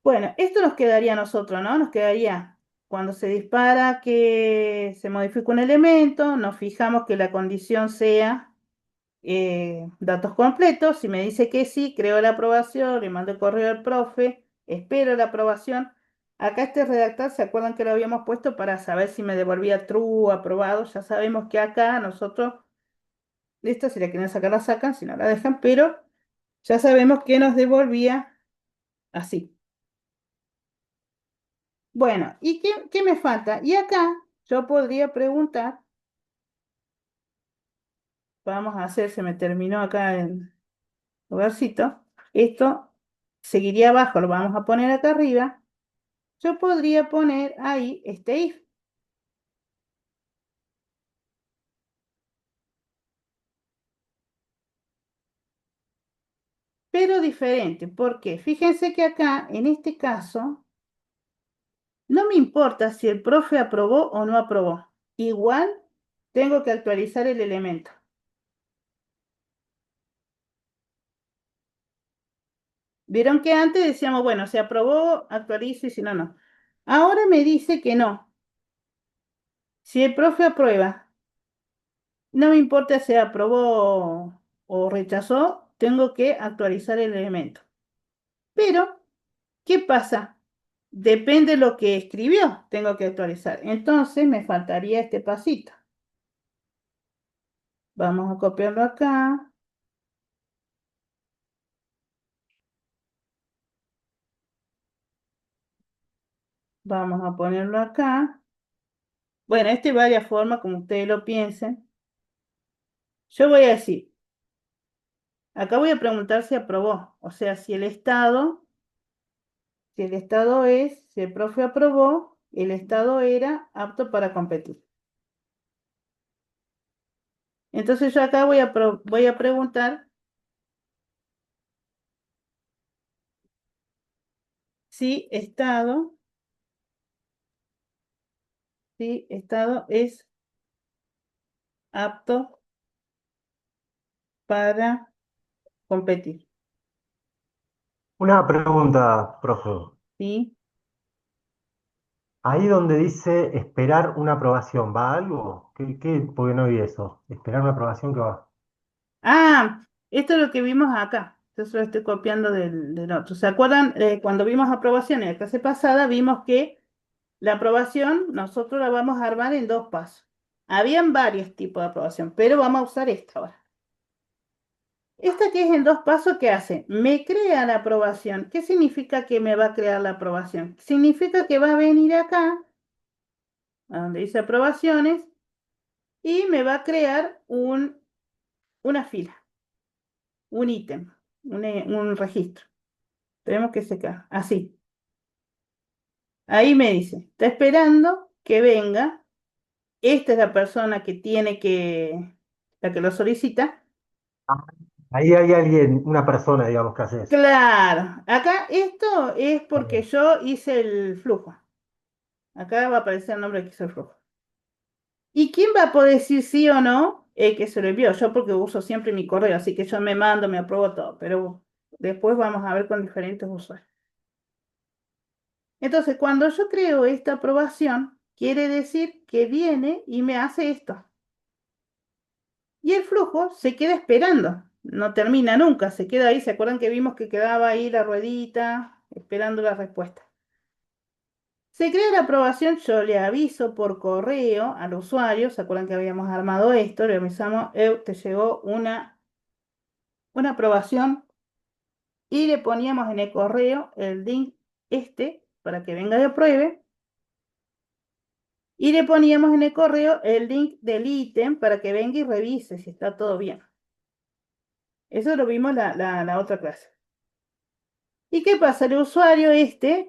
Bueno, esto nos quedaría a nosotros, ¿no? Nos quedaría cuando se dispara que se modifica un elemento, nos fijamos que la condición sea datos completos. Si me dice que sí, creo la aprobación, le mando el correo al profe, espero la aprobación. Acá este redactar, ¿se acuerdan que lo habíamos puesto para saber si me devolvía true o aprobado? Ya sabemos que acá nosotros, esta si la quieren sacar la sacan, si no la dejan, pero ya sabemos que nos devolvía así. Bueno, ¿y qué me falta? Y acá yo podría preguntar, vamos a hacer, se me terminó acá el lugarcito, esto seguiría abajo, lo vamos a poner acá arriba. Yo podría poner ahí este if, pero diferente. ¿Por qué? Fíjense que acá, en este caso, no me importa si el profe aprobó o no aprobó. Igual tengo que actualizar el elemento. Vieron que antes decíamos, bueno, se aprobó, actualizo y si no, no. Ahora me dice que no. Si el profe aprueba, no me importa si aprobó o rechazó, tengo que actualizar el elemento. Pero, ¿qué pasa? Depende de lo que escribió, tengo que actualizar. Entonces me faltaría este pasito. Vamos a copiarlo acá. Vamos a ponerlo acá. Bueno, este de varias formas, como ustedes lo piensen. Yo voy a decir, acá voy a preguntar si aprobó. O sea, si el profe aprobó, el estado era apto para competir. Entonces yo acá voy a preguntar si estado es apto para competir. Una pregunta, profe. ¿Sí? Ahí donde dice esperar una aprobación, ¿va algo? Porque no vi eso. Esperar una aprobación, ¿qué va? Ah, esto es lo que vimos acá. Yo se lo estoy copiando del otro. ¿Se acuerdan? Cuando vimos aprobación en la clase pasada, vimos que la aprobación nosotros la vamos a armar en dos pasos. Habían varios tipos de aprobación, pero vamos a usar esta ahora. Esta que es en dos pasos, ¿qué hace? Me crea la aprobación. ¿Qué significa que me va a crear la aprobación? Significa que va a venir acá, a donde dice aprobaciones, y me va a crear una fila, un ítem, un registro. Tenemos que secar, así. Ahí me dice, está esperando que venga. Esta es la persona que la que lo solicita. Ahí hay alguien, una persona, digamos, que hace eso. Claro, acá esto es Está porque bien. yo hice el flujo. Acá va a aparecer el nombre que hizo el flujo. ¿Y quién va a poder decir sí o no? El que se lo envió. Yo porque uso siempre mi correo, así que yo me mando, me apruebo todo, pero después vamos a ver con diferentes usuarios. Entonces, cuando yo creo esta aprobación, quiere decir que viene y me hace esto. Y el flujo se queda esperando, no termina nunca, se queda ahí. ¿Se acuerdan que vimos que quedaba ahí la ruedita esperando la respuesta? Se crea la aprobación, yo le aviso por correo al usuario. ¿Se acuerdan que habíamos armado esto? Le avisamos, te llegó una aprobación y le poníamos en el correo el link para que venga y apruebe. Y le poníamos en el correo el link del ítem para que venga y revise si está todo bien. Eso lo vimos la otra clase. ¿Y qué pasa? El usuario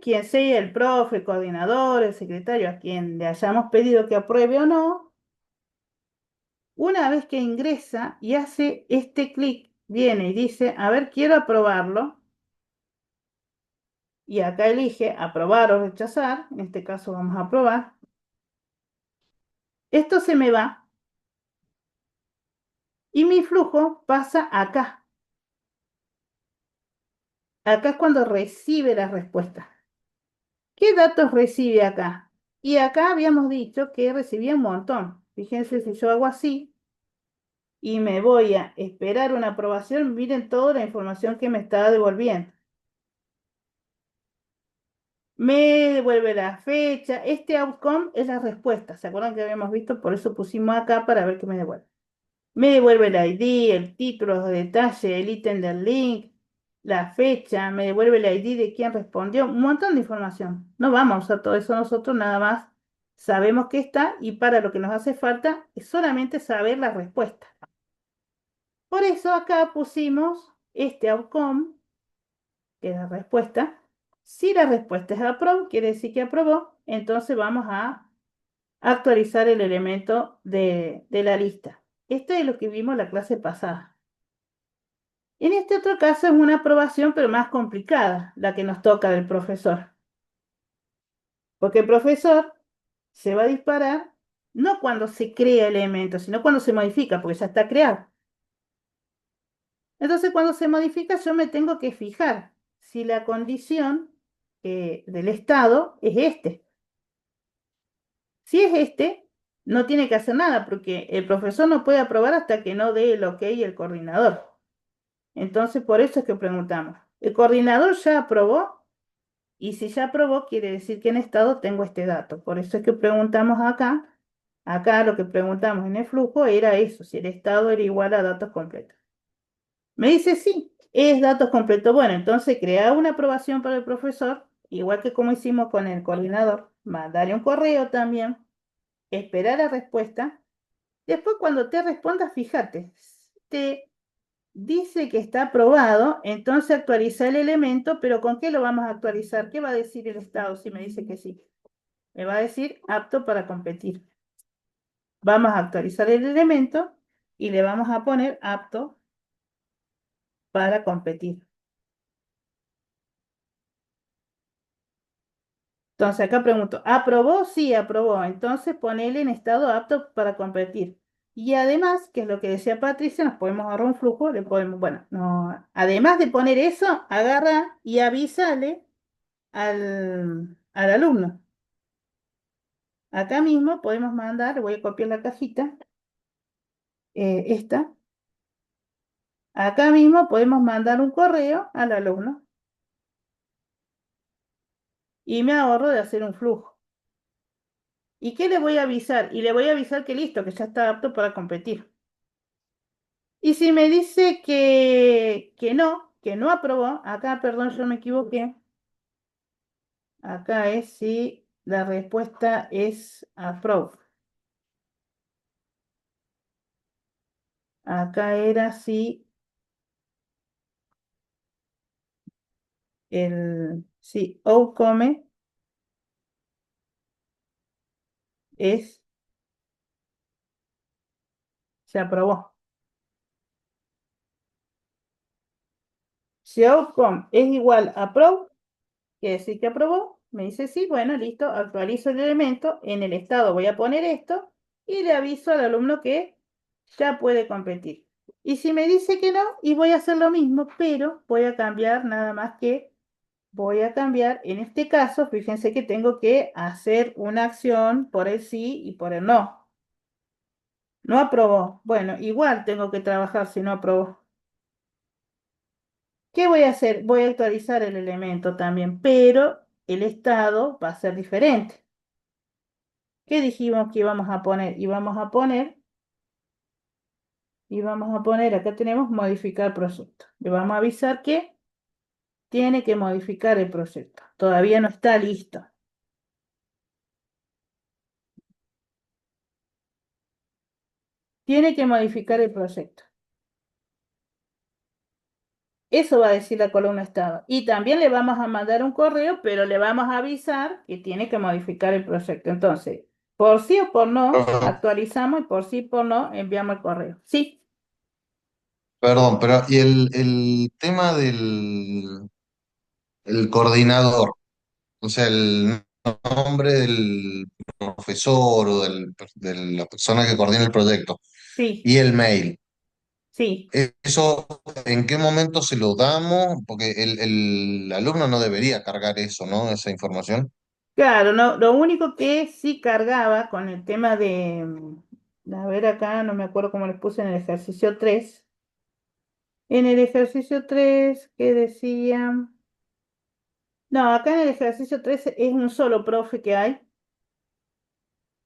quien sea el profe, el coordinador, el secretario, a quien le hayamos pedido que apruebe o no, una vez que ingresa y hace este clic, viene y dice, a ver, quiero aprobarlo, y acá elige aprobar o rechazar, en este caso vamos a aprobar, esto se me va y mi flujo pasa acá. Acá es cuando recibe la respuesta. ¿Qué datos recibe acá? Y acá habíamos dicho que recibía un montón. Fíjense si yo hago así y me voy a esperar una aprobación, miren toda la información que me está devolviendo. Me devuelve la fecha. Este outcome es la respuesta. ¿Se acuerdan que habíamos visto? Por eso pusimos acá para ver qué me devuelve. Me devuelve el ID, el título, los detalles, el ítem del link, la fecha, me devuelve el ID de quién respondió, un montón de información. No vamos a usar todo eso nosotros, nada más sabemos que está y para lo que nos hace falta es solamente saber la respuesta. Por eso acá pusimos este outcome, que es la respuesta. Si la respuesta es approve, quiere decir que aprobó, entonces vamos a actualizar el elemento de la lista. Esto es lo que vimos la clase pasada. En este otro caso es una aprobación, pero más complicada, la que nos toca del profesor. Porque el profesor se va a disparar no cuando se crea el elemento, sino cuando se modifica, porque ya está creado. Entonces, cuando se modifica, yo me tengo que fijar si la condición del estado es este. Si es este, no tiene que hacer nada, porque el profesor no puede aprobar hasta que no dé el ok el coordinador. Entonces, por eso es que preguntamos. ¿El coordinador ya aprobó? Y si ya aprobó, quiere decir que en estado tengo este dato. Por eso es que preguntamos acá. Acá lo que preguntamos en el flujo era eso, si el estado era igual a datos completos. Me dice sí, es datos completos. Bueno, entonces crea una aprobación para el profesor, igual que como hicimos con el coordinador. Mandarle un correo también, esperar la respuesta. Después cuando te responda, fíjate, te dice que está aprobado, entonces actualiza el elemento, pero ¿con qué lo vamos a actualizar? ¿Qué va a decir el estado si me dice que sí? Me va a decir apto para competir. Vamos a actualizar el elemento y le vamos a poner apto para competir. Entonces acá pregunto, ¿aprobó? Sí, aprobó. Entonces ponele en estado apto para competir. Y además, que es lo que decía Patricia, nos podemos ahorrar un flujo, le podemos, bueno, no, además de poner eso, agarra y avísale al alumno. Acá mismo podemos mandar, voy a copiar la cajita, esta. Acá mismo podemos mandar un correo al alumno y me ahorro de hacer un flujo. ¿Y qué le voy a avisar? Y le voy a avisar que listo, que ya está apto para competir. Y si me dice que no aprobó, acá, perdón, yo me equivoqué. Acá es si la respuesta es approve. Acá era si si outcome se aprobó. Si outcome es igual a approve, quiere decir que aprobó. Me dice sí, bueno, listo, actualizo el elemento. En el estado voy a poner esto y le aviso al alumno que ya puede competir. Y si me dice que no, y voy a hacer lo mismo, pero voy a cambiar nada más que, voy a cambiar, en este caso, fíjense que tengo que hacer una acción por el sí y por el no. No aprobó. Bueno, igual tengo que trabajar si no aprobó. ¿Qué voy a hacer? Voy a actualizar el elemento también, pero el estado va a ser diferente. ¿Qué dijimos que íbamos a poner? Íbamos a poner, acá tenemos modificar proyecto. Le vamos a avisar que tiene que modificar el proyecto. Todavía no está listo. Tiene que modificar el proyecto. Eso va a decir la columna estado. Y también le vamos a mandar un correo, pero le vamos a avisar que tiene que modificar el proyecto. Entonces, por sí o por no, actualizamos y por sí o por no, enviamos el correo. Sí, Perdón, pero ¿y el tema del el coordinador? O sea, el nombre del profesor o de la persona que coordina el proyecto sí, y el mail. sí. ¿Eso en qué momento se lo damos? Porque el alumno no debería cargar eso, ¿no? Esa información. Claro, no, lo único que sí cargaba con el tema de, a ver acá, no me acuerdo cómo les puse en el ejercicio 3. En el ejercicio 3, ¿qué decía? No, acá en el ejercicio 3 es un solo profe que hay,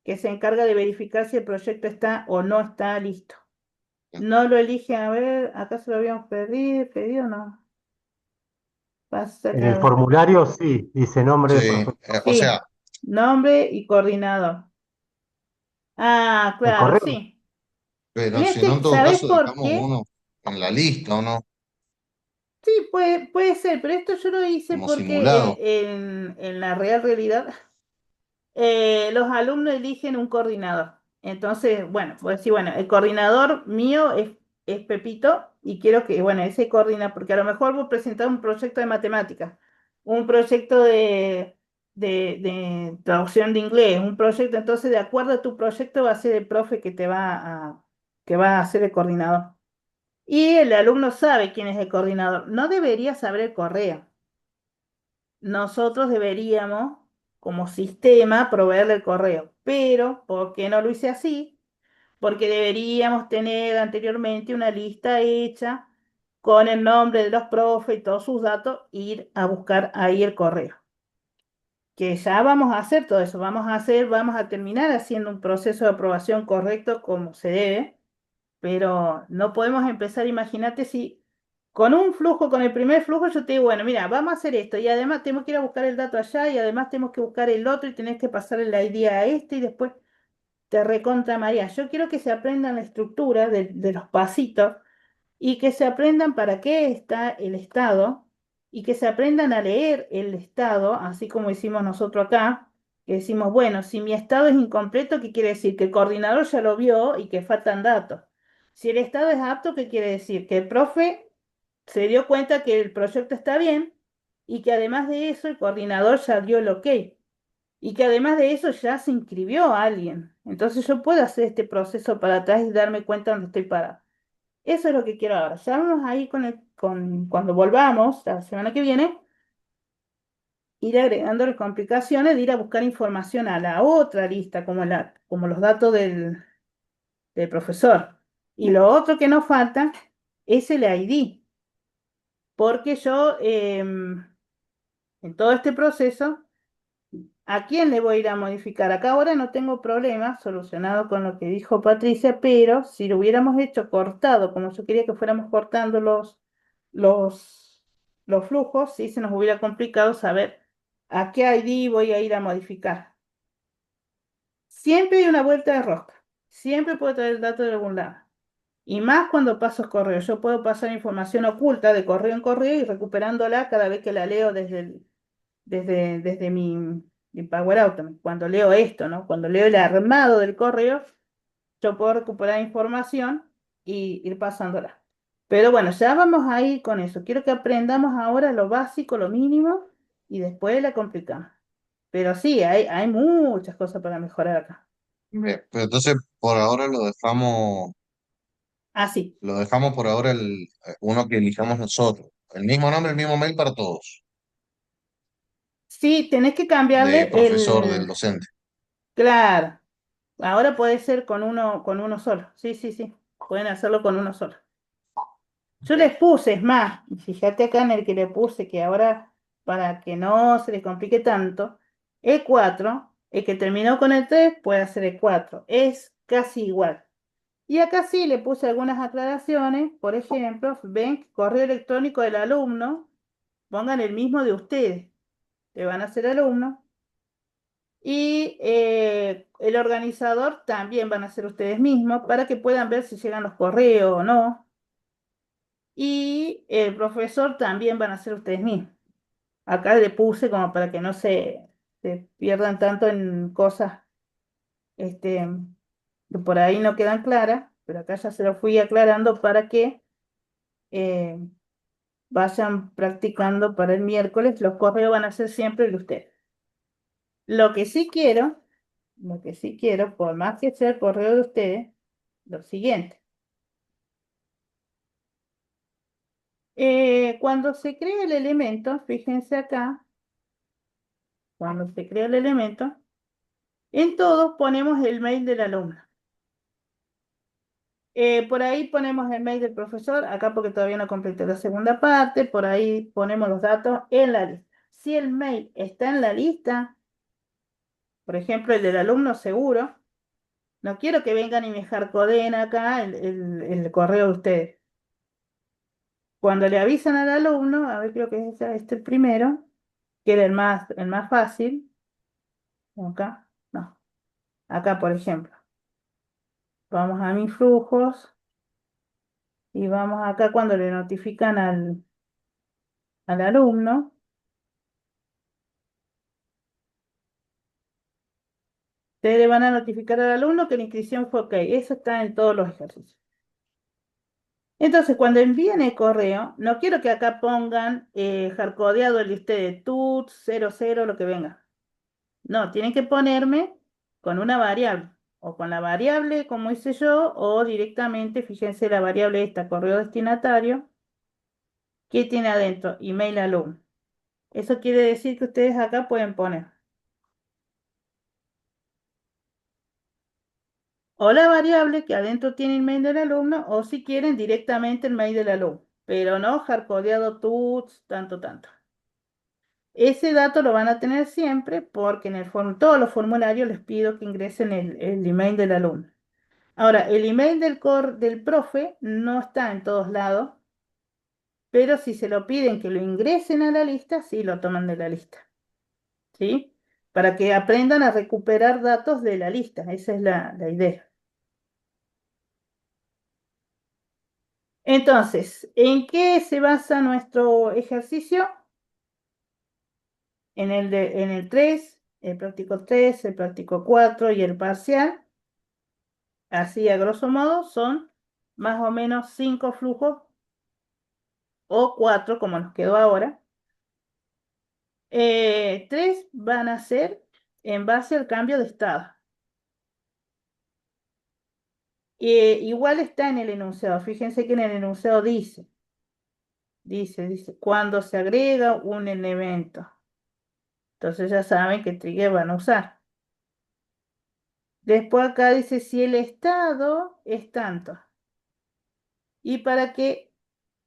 que se encarga de verificar si el proyecto está o no está listo. No lo elige, a ver, acá se lo habíamos pedido, no. Pasa En que, a el ver. formulario sí, dice nombre Sí, de profesor. o sea, Sí, nombre y coordinador. Ah, El claro, correo, sí. En pero si no, en este, todo ¿sabés caso por dejamos qué? uno en la lista, ¿o no? Sí, puede ser, pero esto yo lo hice Como porque simulado. en la real realidad los alumnos eligen un coordinador. Entonces, bueno, pues sí, bueno, el coordinador mío es Pepito y quiero que, bueno, ese coordina, porque a lo mejor voy a presentar un proyecto de matemáticas, un proyecto de traducción de inglés, un proyecto, entonces de acuerdo a tu proyecto va a ser el profe que va a ser el coordinador. Y el alumno sabe quién es el coordinador. No debería saber el correo. Nosotros deberíamos, como sistema, proveerle el correo. Pero, ¿por qué no lo hice así? Porque deberíamos tener anteriormente una lista hecha con el nombre de los profes y todos sus datos, e ir a buscar ahí el correo. Que ya vamos a hacer todo eso, vamos a terminar haciendo un proceso de aprobación correcto como se debe, pero no podemos empezar, imagínate si con un flujo, con el primer flujo, yo te digo, bueno, mira, vamos a hacer esto y además tenemos que ir a buscar el dato allá y además tenemos que buscar el otro y tenés que pasar el ID a este y después te recontra María. Yo quiero que se aprendan la estructura de los pasitos y que se aprendan para qué está el estado y que se aprendan a leer el estado, así como hicimos nosotros acá, que decimos, bueno, si mi estado es incompleto, ¿qué quiere decir? Que el coordinador ya lo vio y que faltan datos. Si el estado es apto, ¿qué quiere decir? Que el profe se dio cuenta que el proyecto está bien y que además de eso el coordinador ya dio el ok y que además de eso ya se inscribió a alguien. Entonces yo puedo hacer este proceso para atrás y darme cuenta dónde estoy parado. Eso es lo que quiero ahora. Ya vamos ahí cuando volvamos la semana que viene, ir agregando las complicaciones de ir a buscar información a la otra lista, como los datos del profesor. Y lo otro que nos falta es el ID, porque yo en todo este proceso, ¿a quién le voy a ir a modificar? Acá ahora no tengo problema solucionado con lo que dijo Patricia, pero si lo hubiéramos hecho cortado, como yo quería que fuéramos cortando los, los flujos, sí se nos hubiera complicado saber a qué ID voy a ir a modificar. Siempre hay una vuelta de rosca, siempre puedo traer el dato de algún lado. Y más cuando paso correo. Yo puedo pasar información oculta de correo en correo y recuperándola cada vez que la leo desde mi Power Automate. Cuando leo esto, ¿no? Cuando leo el armado del correo, yo puedo recuperar información y ir pasándola. Pero bueno, ya vamos a ir con eso. Quiero que aprendamos ahora lo básico, lo mínimo, y después la complicamos. Pero sí, hay muchas cosas para mejorar acá. Bien, pero entonces por ahora Así. lo dejamos por ahora uno que elijamos nosotros. El mismo nombre, el mismo mail para todos, Sí, tenés que de cambiarle profesor, del docente. Claro, ahora puede ser con uno solo. Sí, sí, sí. Pueden hacerlo con uno solo. Yo Bien. les puse, es más, fíjate acá en el que le puse que ahora, para que no se les complique tanto, E4, el que terminó con el 3 puede hacer E4. Es casi igual. Y acá sí le puse algunas aclaraciones. Por ejemplo, ven, correo electrónico del alumno, pongan el mismo de ustedes, que van a ser alumnos. Y el organizador también van a ser ustedes mismos para que puedan ver si llegan los correos o no. Y el profesor también van a ser ustedes mismos. Acá le puse como para que no se pierdan tanto en cosas este, que por ahí no quedan claras, pero acá ya se lo fui aclarando para que eh, vayan practicando para el miércoles. Los correos van a ser siempre de ustedes. Lo que sí quiero, lo que sí quiero, por más que sea el correo de ustedes, lo siguiente. Cuando se crea el elemento, fíjense acá, cuando se crea el elemento, en todos ponemos el mail del alumno. Por ahí ponemos el mail del profesor, acá porque todavía no completé la segunda parte, por ahí ponemos los datos en la lista. Si el mail está en la lista, por ejemplo el del alumno seguro, no quiero que vengan y me hardcodeen acá el correo de ustedes. Cuando le avisan al alumno, a ver, creo que es este el primero, que era el más fácil, acá, no, acá por ejemplo, vamos a mis flujos y vamos acá cuando le notifican al alumno, ustedes le van a notificar al alumno que la inscripción fue ok, eso está en todos los ejercicios. Entonces, cuando envíen el correo, no quiero que acá pongan hardcodeado el de ustedes, tut, 00, lo que venga. No, tienen que ponerme con una variable, o con la variable como hice yo, o directamente, fíjense la variable esta, correo destinatario, ¿qué tiene adentro? Email alumno. Eso quiere decir que ustedes acá pueden poner o la variable que adentro tiene el mail del alumno, o si quieren directamente el mail del alumno, pero no hardcodeado tuts, tanto, tanto. Ese dato lo van a tener siempre porque en todos los formularios les pido que ingresen el email del alumno. Ahora, el email del profe no está en todos lados, pero si se lo piden que lo ingresen a la lista, sí lo toman de la lista, ¿sí? Para que aprendan a recuperar datos de la lista, esa es la idea. Entonces, ¿en qué se basa nuestro ejercicio? En el 3, el práctico 3, el práctico 4 y el parcial. Así, a grosso modo, son más o menos 5 flujos o 4, como nos quedó ahora. 3 van a ser en base al cambio de estado. Igual está en el enunciado. Fíjense que en el enunciado dice, cuando se agrega un elemento. Entonces ya saben qué trigger van a usar. Después acá dice si el estado es tanto. Y para que,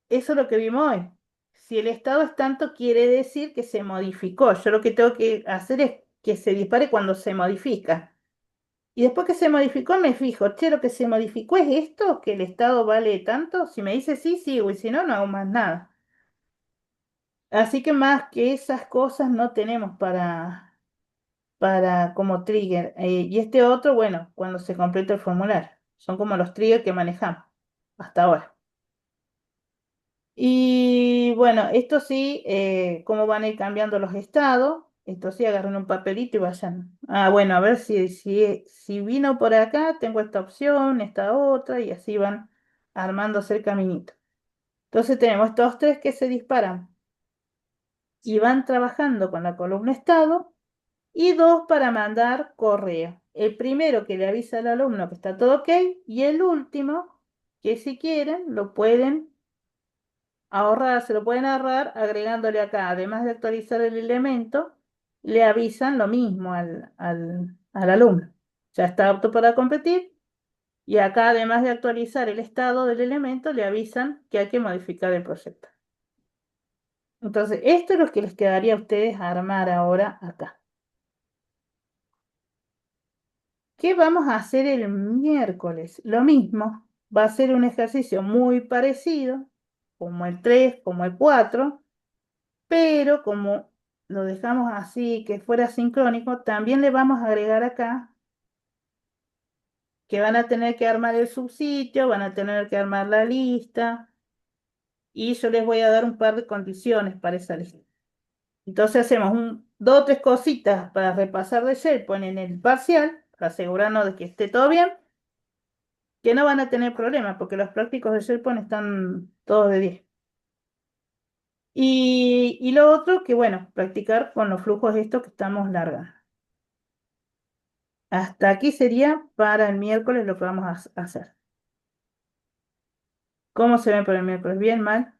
eso es lo que vimos hoy. Si el estado es tanto, quiere decir que se modificó. Yo lo que tengo que hacer es que se dispare cuando se modifica. Y después que se modificó, me fijo, che, lo que se modificó es esto, que el estado vale tanto. Si me dice sí, sigo, y si no, no hago más nada. Así que más que esas cosas no tenemos para como trigger. Y este otro, bueno, cuando se completa el formulario. Son como los triggers que manejamos hasta ahora. Y bueno, esto sí, cómo van a ir cambiando los estados. Esto sí, agarren un papelito y vayan. Ah, bueno, a ver si vino por acá, tengo esta opción, esta otra, y así van armándose el caminito. Entonces tenemos estos tres que se disparan y van trabajando con la columna estado y dos para mandar correo. El primero que le avisa al alumno que está todo ok y el último que si quieren lo pueden ahorrar, se lo pueden ahorrar agregándole acá, además de actualizar el elemento, le avisan lo mismo al alumno. Ya está apto para competir y acá además de actualizar el estado del elemento, le avisan que hay que modificar el proyecto. Entonces, esto es lo que les quedaría a ustedes armar ahora acá. ¿Qué vamos a hacer el miércoles? Lo mismo, va a ser un ejercicio muy parecido, como el 3, como el 4, pero como lo dejamos así, que fuera sincrónico, también le vamos a agregar acá que van a tener que armar el subsitio, van a tener que armar la lista, y yo les voy a dar un par de condiciones para esa lista. Entonces hacemos dos o tres cositas para repasar de SharePoint en el parcial, para asegurarnos de que esté todo bien, que no van a tener problemas, porque los prácticos de SharePoint están todos de 10. Y lo otro, que bueno, practicar con los flujos estos que estamos largando. Hasta aquí sería para el miércoles lo que vamos a hacer. ¿Cómo se ven para el miércoles? ¿Bien, mal?